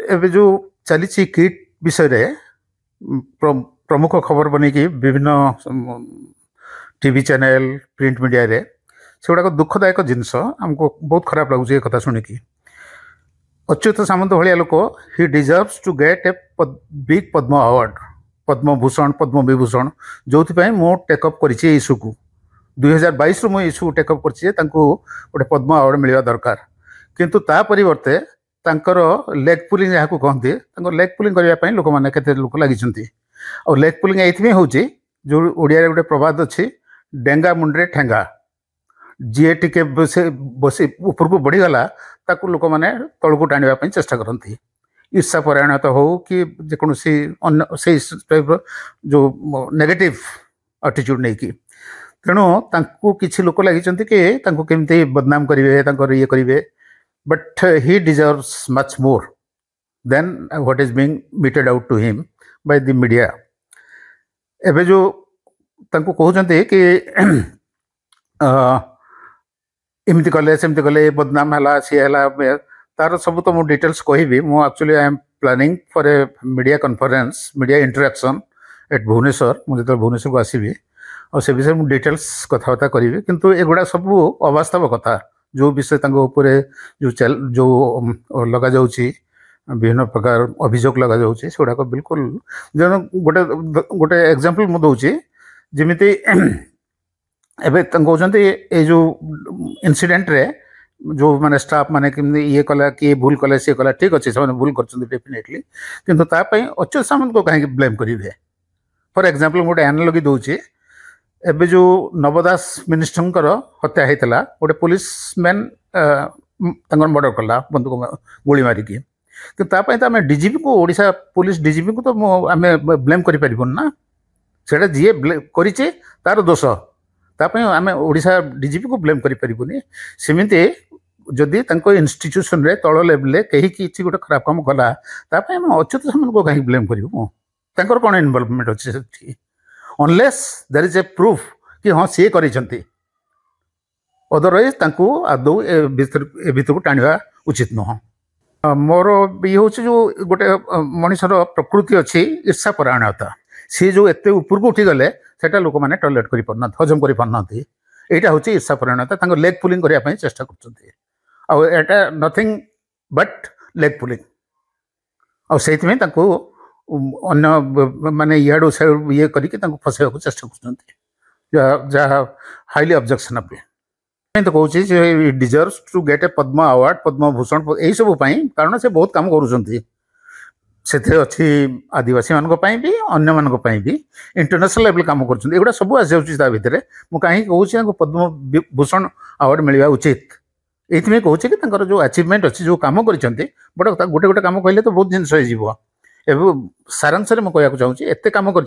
ଏବେ जो चली किट विषय प्रमुख खबर बन विभिन्न टीवी चैनल प्रिंट मीडिया रे से गुड़ाक दुखदायक जिनस आमको बहुत खराब लगुच ये कथा शुणिकी। अच्युत सामंत भाया लोक he deserves to get a big Padma award, Padma Bhushan Padma Vibhushan, जो मु टेकअप कर इश्यू को 2022 रु इश्यू टेकअप कर गोटे पद्म अवार्ड मिलवा दरकार। किंतु ता परिवर्ते तांकर लेग पुलिंग जहाँ कहते लेग पुलिंग करने लोक मैंने केते लोक लगी। और लेग पुलिंग ये हूँ जो ओडिया गोटे प्रवाद अच्छी डेंगा मुंडे ठेंगा, जी टे बसी ऊपर को बढ़ीगला ताकू लोक मैंने तलू टाणी चेष्टा करती। ईर्षा परायणता हो कि जेकोसी से टाइप जो नेगेटिव आटिट्यूड नहीं कि तेणु किसी लोक लगी कि केमती बदनाम करेंगे ये करेंगे। But he deserves much more than what is being meted out to him by the media। एबे जो तांको कहते कि इमती कले सेमती कले बदनाम है सी है तार सब तो मुझे डिटेल्स कहि। मु actually I am planning for a media conference media interaction at Bhubaneswar. मुझे जो भुवनेश्वर को आसबि और से विषय मुझे डिटेल्स कथबार्ता करी। किंतु एगुड़ा सब अवास्तव कथा जो विषय जो लगा जाउची विभिन्न प्रकार अभियोग लगा जाउची सेगुड़ाक बिल्कुल जो गोटे गोटे एग्जांपल मु दउची जेमिति एबे कहते ये जो इनसीडेंट रे जो माने स्टाफ माने कि ये कला किए भूल कले सी कला ठीक अच्छे से भूल कर डेफिनेटली। किंतु तापाई अच्युत सामंत को कहीं ब्लेम करेंगे। फॉर एग्जांपल गोटे एनालॉजी दूची एबे जो नवदास मिनिस्टर हत्या होता गोटे पुलिस मैन मर्डर कला बंदूक गोली मारिकी। कि आम डीजीपी को ओडिशा पुलिस डीजीपी को तो आम ब्लेम करें ना, सेटा जी करे तार दोष तापाई आम ओडिशा डीजीपी को ब्लेम करें। सेमती जदि इन्स्टिट्यूशन रे तल लेवल कहीं किसी गोटे खराब काम कला तापाई आम अच्युत सामंत को कहीं ब्लेम करूँ। तांकर कौन इनवॉल्वमेंट अच्छे unless there is a proof कि हाँ सी कर अदरवाइज आदौ ए भीतर को टाणवा उचित नुह। मोर ये हूँ जो गोटे मनीषर प्रकृति अच्छी ईर्षा परायणता सी जो एत ऊपर को उठीगले सेटा लोक मैंने टॉलरेट कर पारना हजम कर पारना। यहाँ हूँ ईर्षा परायणता लेग पुलिंग करने चेष्टा कर नथिंग बट लेग पुलिंग और से अन्य माने इाड़ू से ये करके फसैवा चेष्टा कर हाईली ऑब्जेक्शनेबल। तो कहूँ deserves to get a Padma award Padma Bhushan यही सब कारण से बहुत काम कर अच्छी आदिवासी मानी भी अन्य मानी भी इंटरनेशनल लेवल काम करुँगा सब आस जा भितर मुझे कहीं कहूँ पद्म भूषण अवार्ड मिलवा उचित। ये कहूँ कि जो अचिवमेंट अच्छी जो कम कर बट गोटे गोटे कम कहले तो बहुत जिन एवं सारांश में कहना चाहूँगी एत कम कर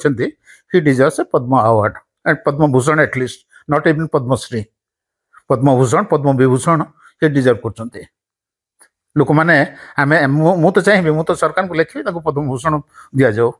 he deserves a Padma award and Padma Bhushan at least not even Padmashri Padma Bhushan Padma Vibhushan ये डिजर्व कर लोक मैंने आम मु तो चाहिए मु तो सरकार को लिखी पद्म भूषण दि जाओ।